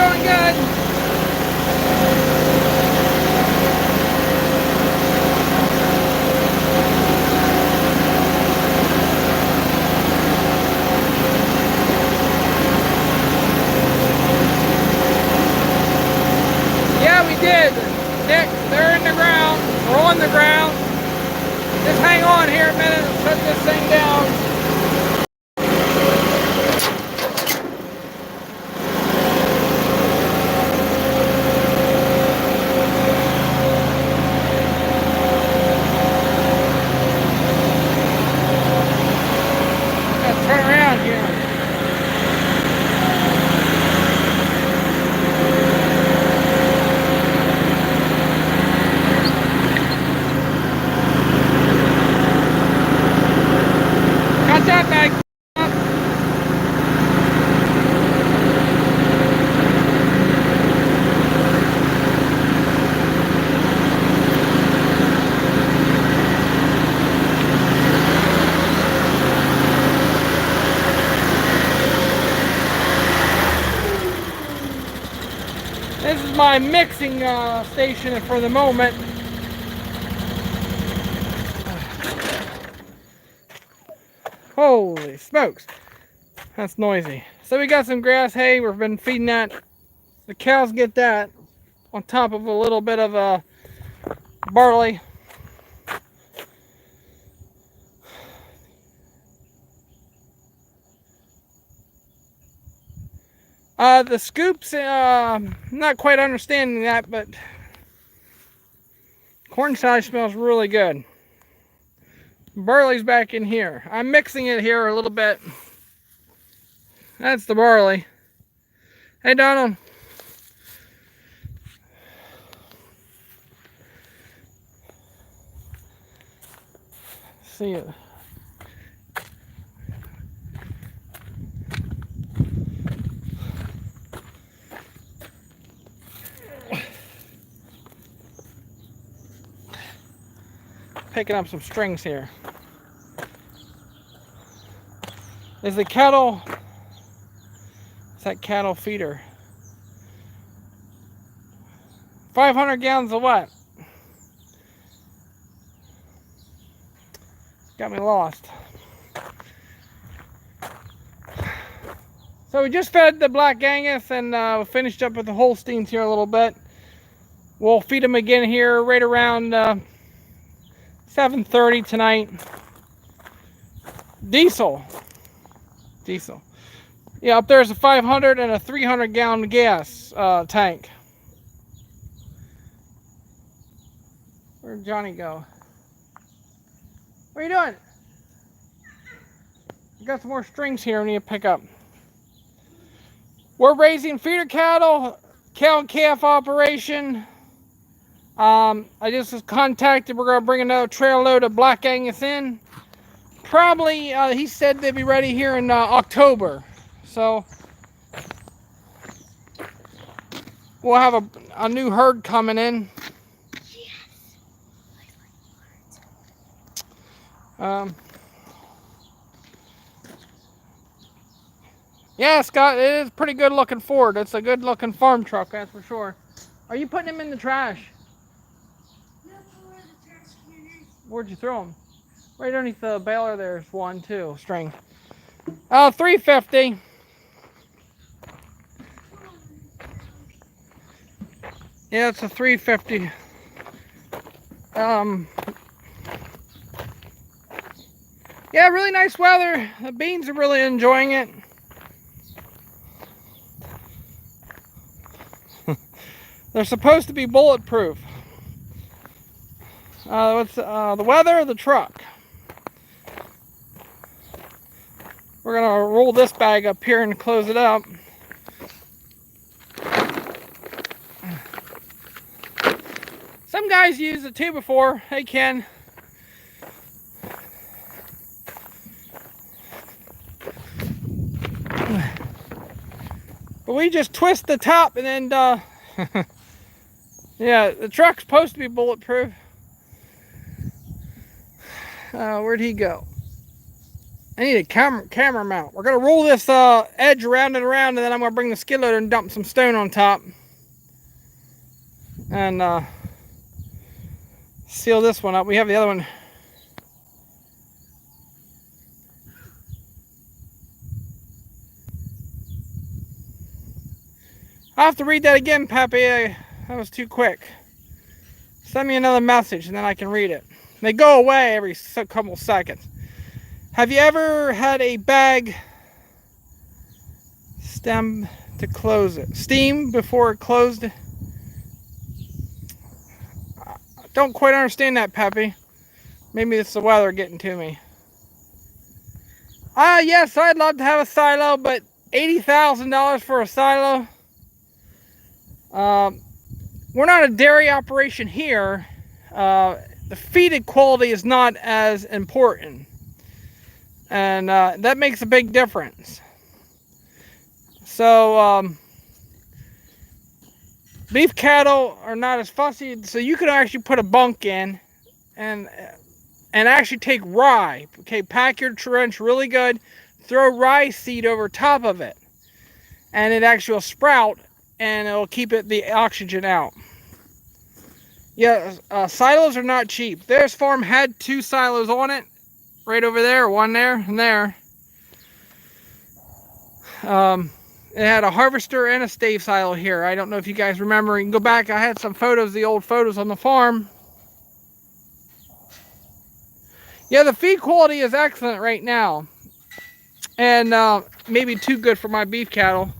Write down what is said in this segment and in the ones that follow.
going good. Yeah, we did. Nick, they're in the ground. We're on the ground. Just hang on here a minute and set this thing down. Gotta turn around here. Got that bag. This is my mixing station for the moment. Holy smokes, that's noisy. So we got some grass hay. We've been feeding that. The cows get that on top of a little bit of barley. The scoops, not quite understanding that, but corn silage smells really good. Barley's back in here. I'm mixing it here a little bit. That's the barley. Hey, Donald. See it. Picking up some strings here. Is the cattle, it's that cattle feeder. 500 gallons of what? Got me lost. So we just fed the black Angus and finished up with the Holsteins here a little bit. We'll feed them again here right around 7:30 tonight. Diesel. Yeah, up there's a 500 and a 300 gallon gas tank. Where'd Johnny go? What are you doing? I got some more strings here I need to pick up. We're raising feeder cattle, cow and calf operation. I just was contacted. We're going to bring another trail load of black Angus in. Probably, he said they'd be ready here in October. So, we'll have a new herd coming in. Yeah, Scott, it is pretty good looking Ford. It's a good looking farm truck, that's for sure. Are you putting them in the trash? Where'd you throw them? Right underneath the baler there's one too, string. Oh, 350. Yeah, it's a 350. Yeah, really nice weather. The beans are really enjoying it. They're supposed to be bulletproof. What's the weather or the truck? We're gonna roll this bag up here and close it up. Some guys use it too before. Hey, Ken. But we just twist the top and then yeah, the truck's supposed to be bulletproof. Where'd he go? I need a camera mount. We're gonna roll this edge around and around, and then I'm gonna bring the skid loader and dump some stone on top, and seal this one up. We have the other one. I'll have to read that again, Pappy. That was too quick. Send me another message, and then I can read it. They go away every couple seconds. Have you ever had a bag stem to close it? Steam before it closed? I don't quite understand that, Peppy. Maybe it's the weather getting to me. Yes, I'd love to have a silo, but $80,000 for a silo? We're not a dairy operation here. The feeded quality is not as important. And that makes a big difference. So beef cattle are not as fussy, so you can actually put a bunk in and actually take rye. Okay, pack your trench really good, throw rye seed over top of it, and it actually will sprout, and it'll keep the oxygen out. Yeah, silos are not cheap. This farm had 2 silos on it. Right over there, one there, and there. It had a harvester and a stave silo here. I don't know if you guys remember. You can go back. I had some photos, the old photos on the farm. Yeah, the feed quality is excellent right now. And maybe too good for my beef cattle.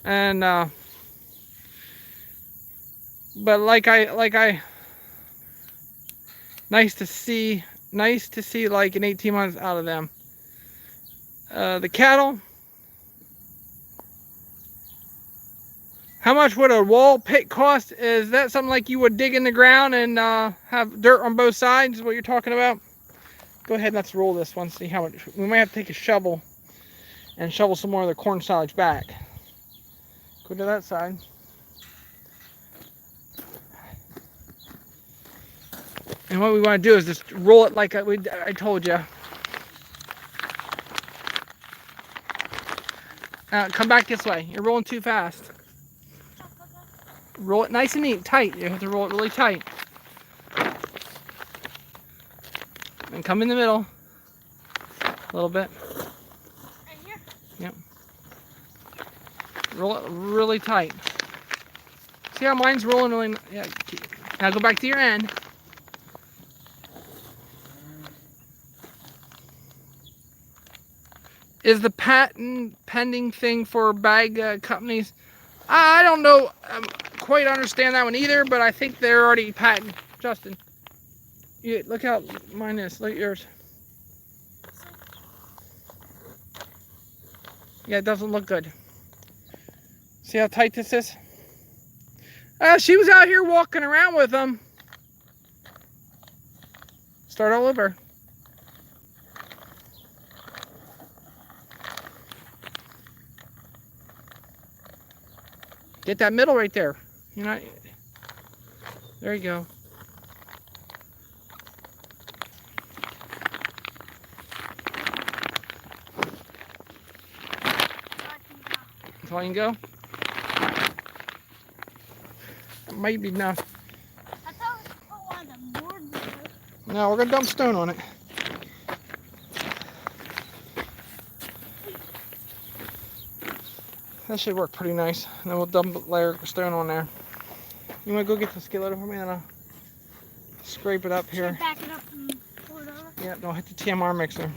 And but like I nice to see like in 18 months out of them. The cattle, how much would a wall pit cost? Is that something like you would dig in the ground and have dirt on both sides? Is what you're talking about? Go ahead and let's roll this one, see how much. We might have to take a shovel and shovel some more of the corn silage back. Go to that side. And what we want to do is just roll it like I told you. Come back this way. You're rolling too fast. Roll it nice and neat, tight. You have to roll it really tight. And come in the middle. A little bit. Right here? Yep. Roll it really tight. See how mine's rolling really? Yeah. Now go back to your end. Is the patent pending thing for bag companies? I don't know. Quite understand that one either, but I think they're already patent. Justin, look how mine is. Look at yours. Yeah, it doesn't look good. See how tight this is? She was out here walking around with them. Start all over. Get that middle right there. You're not. There you go. That's all you can go? It might be enough. I thought we put one of the boards there. No, we're going to dump stone on it. That should work pretty nice. And then we'll dump a layer of stone on there. You want to go get the skillet for me and I'll scrape it up here. Back it up and pull it over? Yeah, don't hit the TMR mixer.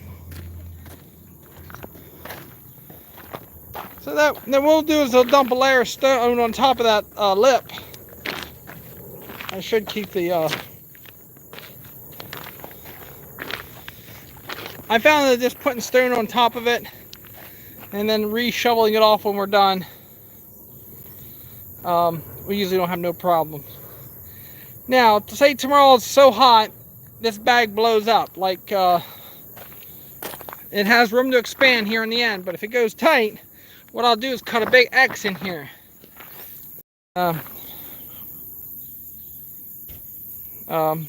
So then we'll do is we'll dump a layer of stone on top of that lip. I should keep the I found that just putting stone on top of it and then re-shoveling it off when we're done, we usually don't have no problem. Now, to say tomorrow it's so hot, this bag blows up. Like, it has room to expand here in the end, but if it goes tight, what I'll do is cut a big X in here. Have I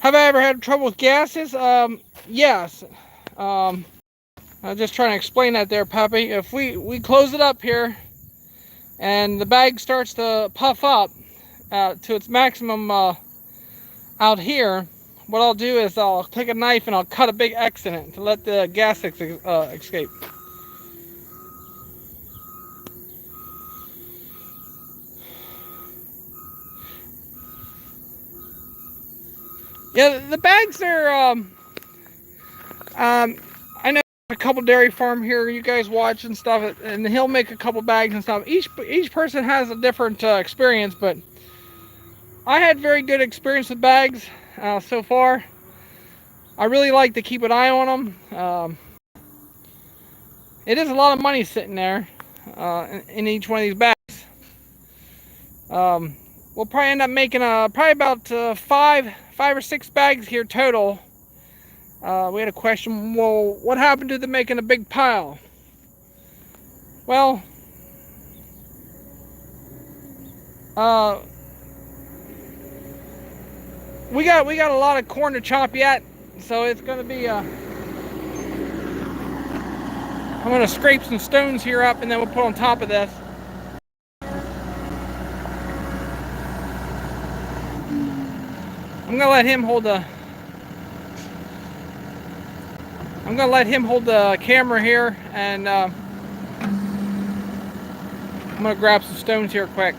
ever had trouble with gases? Yes. I'm just trying to explain that there, puppy. If we close it up here and the bag starts to puff up to its maximum out here, what I'll do is I'll take a knife and I'll cut a big X in it to let the gas escape. Yeah, the bags are, I know a couple dairy farm here you guys watch and stuff, and he'll make a couple bags and stuff. Each person has a different experience, but I had very good experience with bags so far. I really like to keep an eye on them. It is a lot of money sitting there in each one of these bags. We'll probably end up making probably about five or six bags here total. We had a question, well, what happened to them making a big pile? Well, we got a lot of corn to chop yet, so it's gonna be I'm gonna scrape some stones here up and then we'll put on top of this. I'm gonna let him hold the camera here, and I'm gonna grab some stones here quick.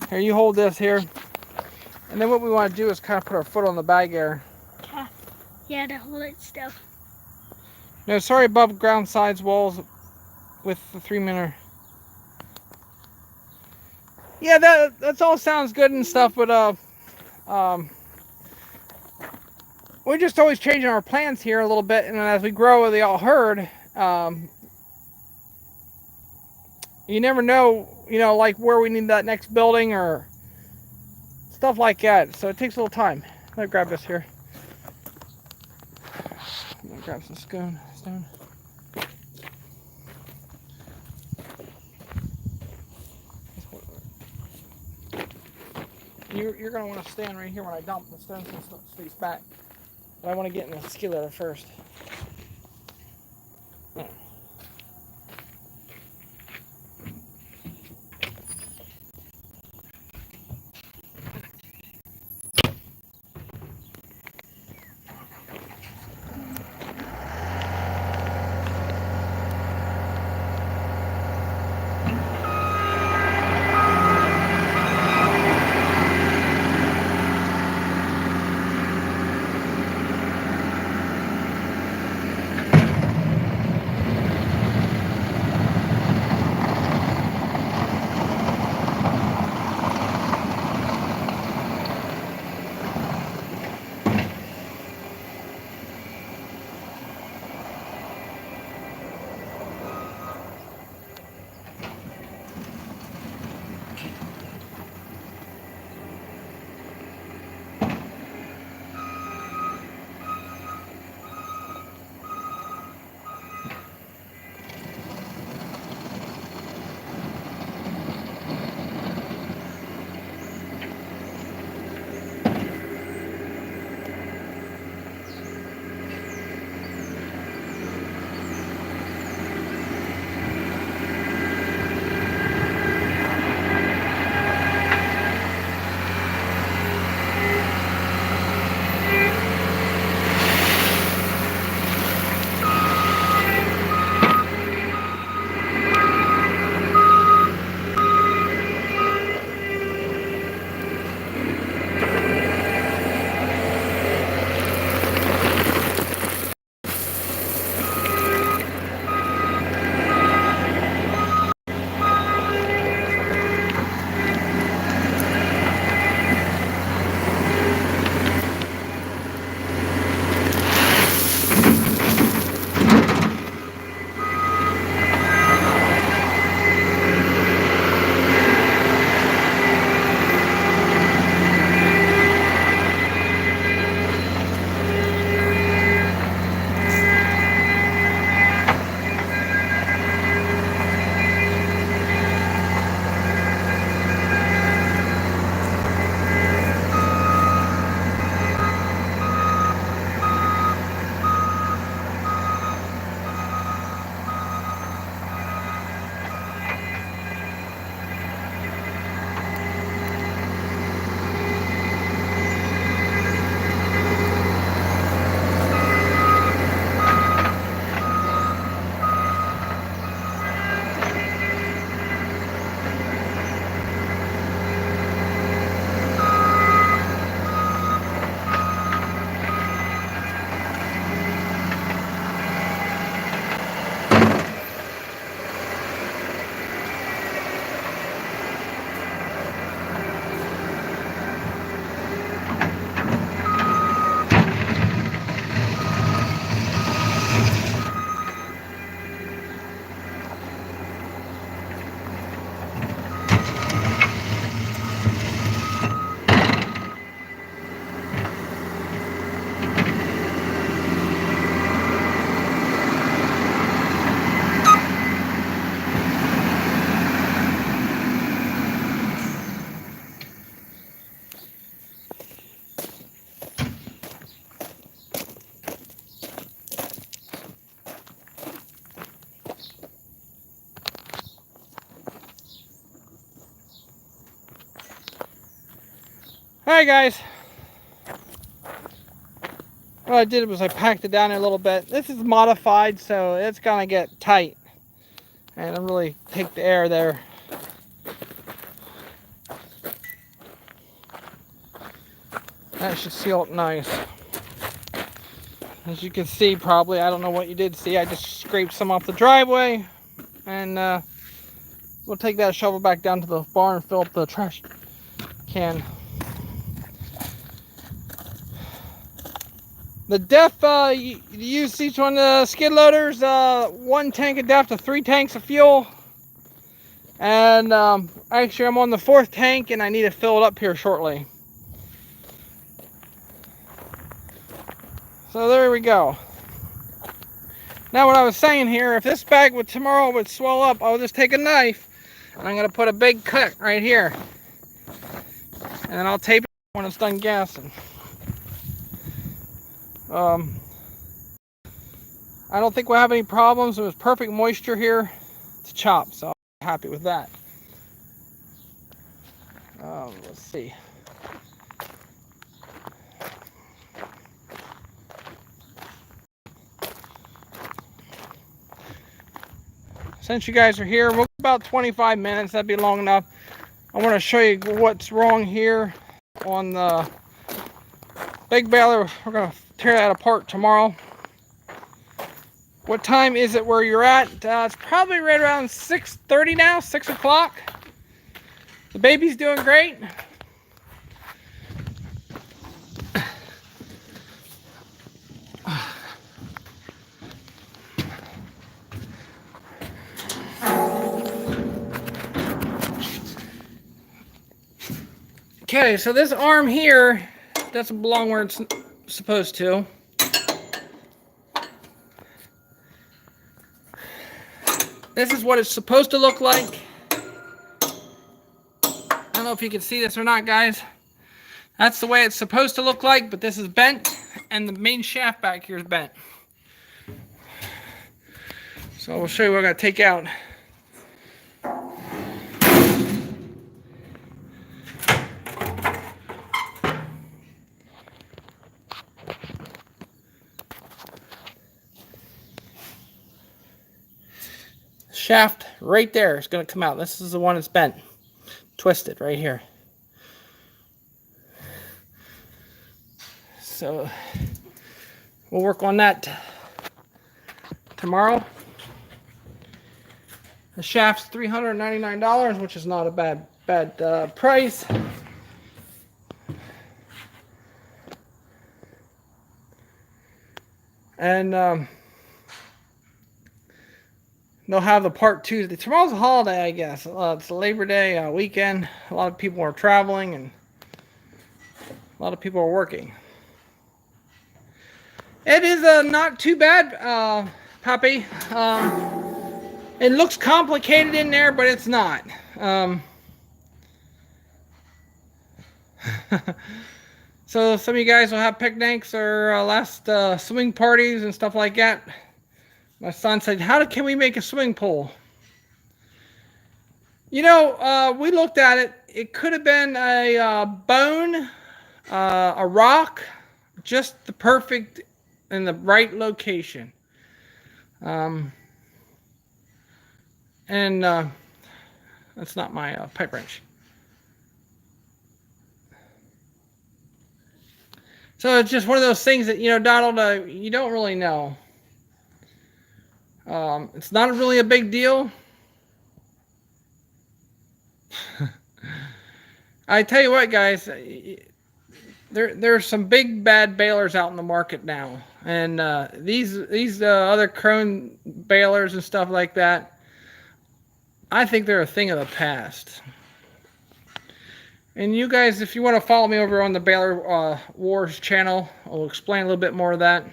Here, you hold this here, and then what we want to do is kind of put our foot on the bag there. Yeah, to hold it still. No, sorry, above ground sides walls with the 3-minute. Yeah, that's all sounds good and stuff, but we're just always changing our plans here a little bit, and as we grow, they all heard. You never know, like where we need that next building or stuff like that. So it takes a little time. Let me grab this here. I'm gonna grab some stone. You're gonna want to stand right here when I dump the stones and space back. But I want to get in the skillet first. Alright guys, what I did was I packed it down a little bit. This is modified, so it's gonna get tight and it'll really take the air there. That should seal it nice. As you can see, probably, I don't know what you did see, I just scraped some off the driveway, and we'll take that shovel back down to the barn and fill up the trash can. The depth you use each one of the skid loaders, 1 tank of depth to 3 tanks of fuel. And actually I'm on the 4th tank and I need to fill it up here shortly. So there we go. Now what I was saying here, if this bag tomorrow would swell up, I'll just take a knife and I'm going to put a big cut right here. And then I'll tape it when it's done gassing. I don't think we'll have any problems. There was perfect moisture here to chop, so I'm happy with that. Let's see. Since you guys are here, we'll go about 25 minutes. That'd be long enough. I want to show you what's wrong here on the big baler. We're going to tear that apart tomorrow. What time is it where you're at? It's probably right around 6:30 now, 6 o'clock. The baby's doing great. Okay, so this arm here doesn't belong where it's supposed to. This is what it's supposed to look like. I don't know if you can see this or not, guys. That's the way it's supposed to look like, but this is bent, and the main shaft back here is bent. So we'll show you what I'm going to take out. Shaft right there is going to come out. This is the one that's bent, twisted right here. So we'll work on that tomorrow. The shaft's $399, which is not a bad price. And they'll have the part Tuesday. Tomorrow's a holiday, I guess. It's a Labor Day weekend. A lot of people are traveling and a lot of people are working. It is not too bad, Puppy. It looks complicated in there, but it's not. So some of you guys will have picnics or last swimming parties and stuff like that. My son said, can we make a swimming pool? You know, we looked at it. It could have been a bone, a rock, just the perfect in the right location. And that's not my pipe wrench. So it's just one of those things that, you know, Donald, you don't really know. It's not really a big deal. I tell you what, guys, there's some big bad balers out in the market now, and these other Krone balers and stuff like that, I think they're a thing of the past. And you guys, if you want to follow me over on the Baler Wars channel, I'll explain a little bit more of that.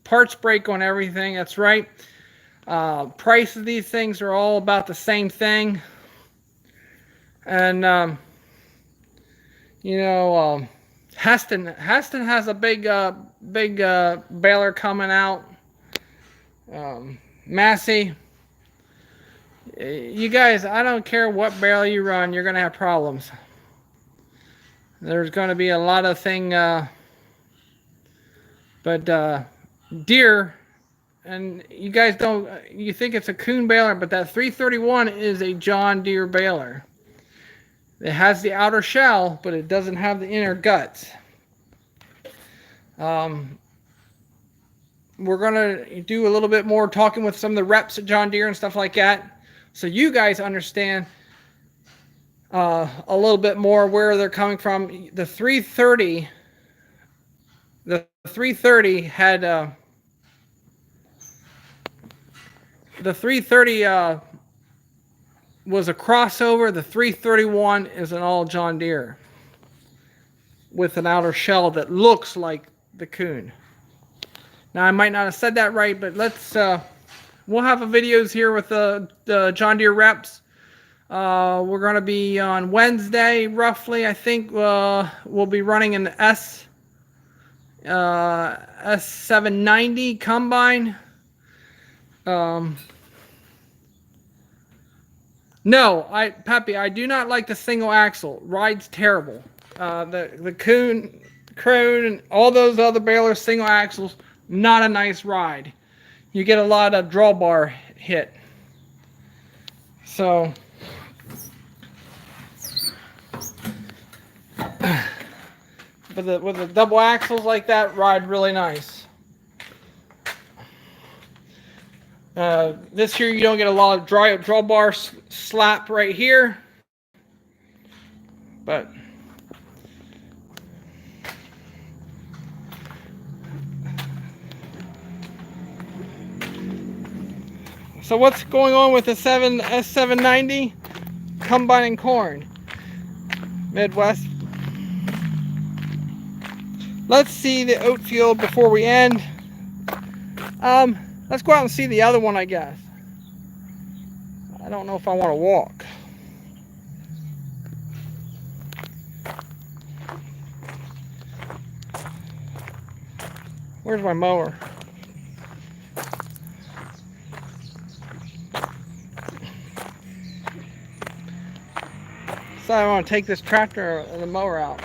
Parts break on everything, that's right. Price of these things are all about the same thing. And, you know, Heston has a big baler coming out. Massey. You guys, I don't care what barrel you run, you're going to have problems. There's going to be a lot of but deer, and you guys don't, you think it's a coon baler, but that 331 is a John Deere baler. It has the outer shell, but it doesn't have the inner guts. We're going to do a little bit more talking with some of the reps at John Deere and stuff like that, so you guys understand a little bit more where they're coming from. The 330 had the 330 was a crossover. The 331 is an all John Deere with an outer shell that looks like the coon. Now I might not have said that right, but let's we'll have videos here with the John Deere reps. We're going to be on Wednesday, roughly. I think we'll be running an S790 combine. No, Peppy, I do not like the single axle. Ride's terrible. The Crone and all those other balers, single axles, not a nice ride. You get a lot of drawbar hit. So, with the double axles like that, ride really nice. This year you don't get a lot of drawbar slap right here, but so what's going on with the S790 combining corn Midwest? Let's see the oat field before we end. Let's go out and see the other one, I guess. I don't know if I want to walk. Where's my mower? So I want to take this tractor and the mower out.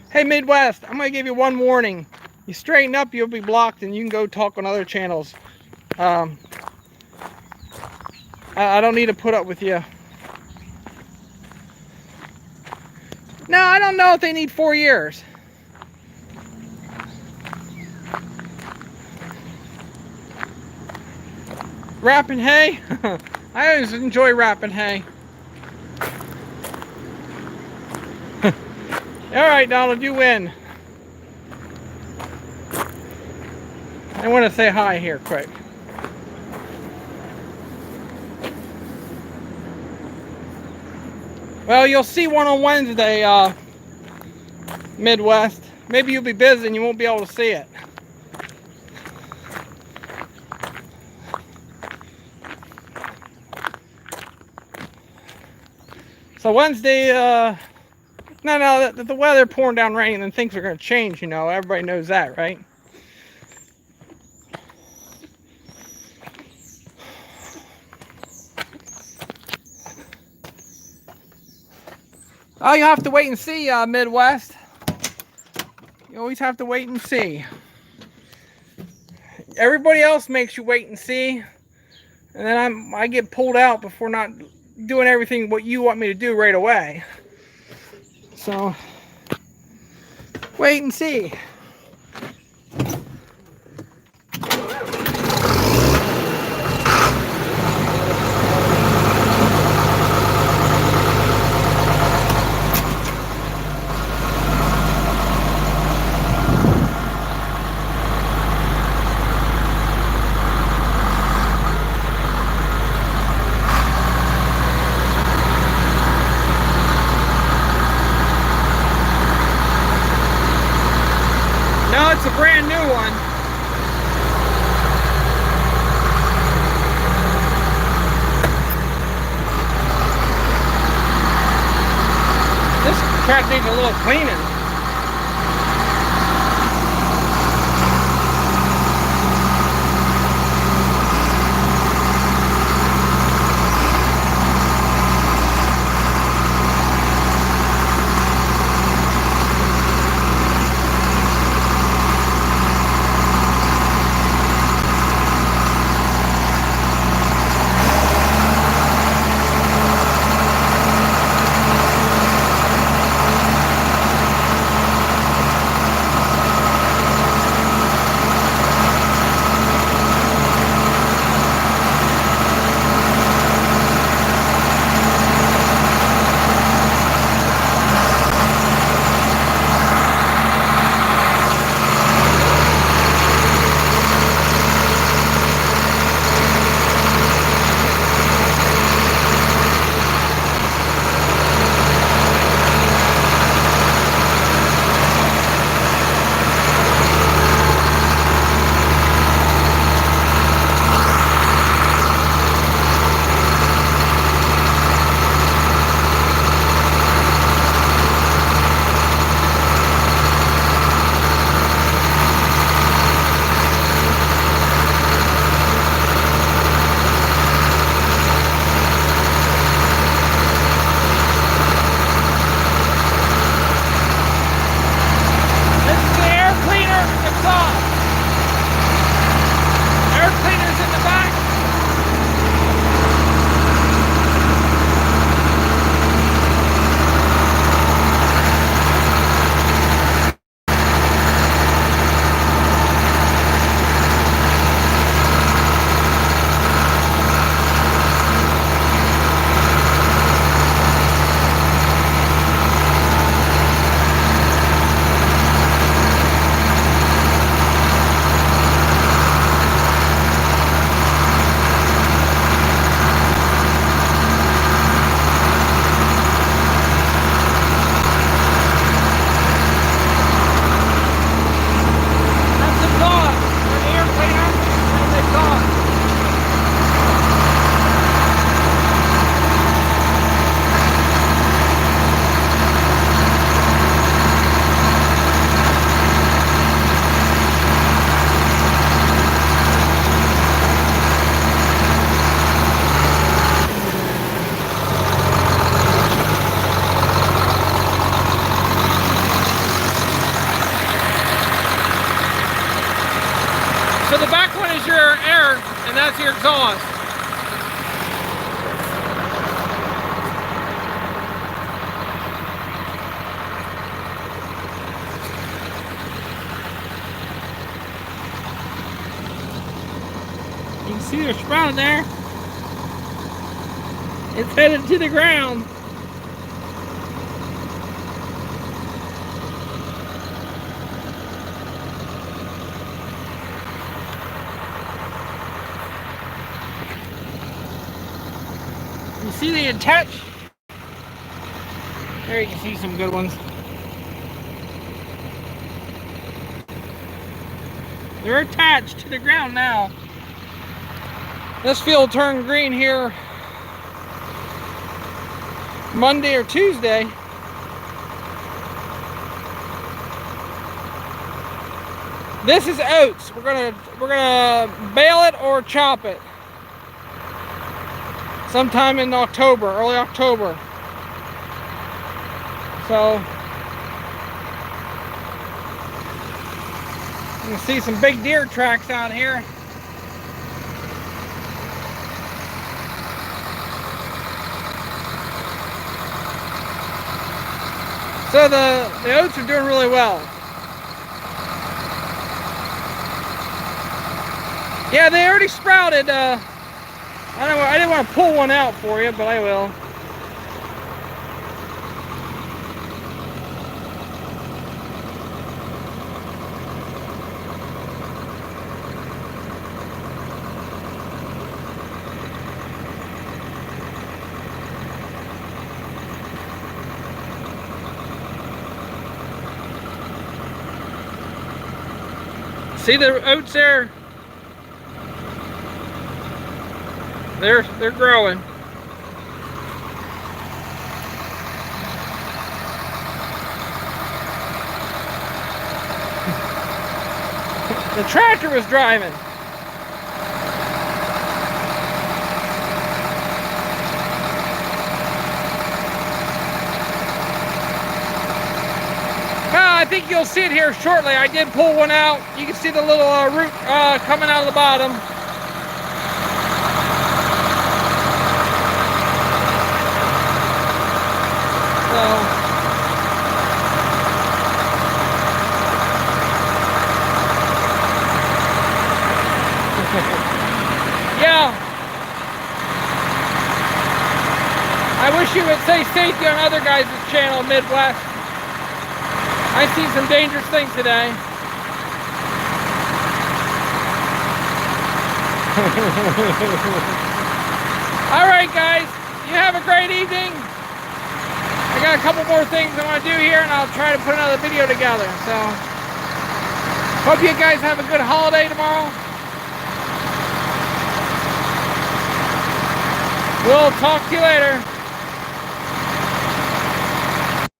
Hey Midwest, I'm going to give you one warning. You straighten up, you'll be blocked, and you can go talk on other channels. I don't need to put up with you. No, I don't know if they need 4 years. Wrapping hay? I always enjoy wrapping hay. Alright, Donald, you win. I want to say hi here quick. Well, you'll see one on Wednesday, Midwest. Maybe you'll be busy and you won't be able to see it. So Wednesday, no, the weather pouring down rain and then things are going to change, you know. Everybody knows that, right? Oh, you have to wait and see, Midwest. You always have to wait and see. Everybody else makes you wait and see. And then I get pulled out before not doing everything what you want me to do right away. So, wait and see. No, it's a brand new one. This track needs a little cleaning. their exhaust. You can see they're sprouting there. It's headed to the ground. You see they attach? There you can see some good ones. They're attached to the ground now. This field turned green here Monday or Tuesday. This is oats. We're gonna bale it or chop it sometime in October, early October. So you can see some big deer tracks out here. So the oats are doing really well. Yeah, they already sprouted. I didn't want to pull one out for you, but I will. See the oats there? They're growing. The tractor was driving. I think you'll see it here shortly. I did pull one out. You can see the little root coming out of the bottom. So, yeah. I wish you would say safety on other guys' channel, Midwest. I see some dangerous things today. Alright guys, you have a great evening. I got a couple more things I want to do here and I'll try to put another video together. So, hope you guys have a good holiday tomorrow. We'll talk to you later.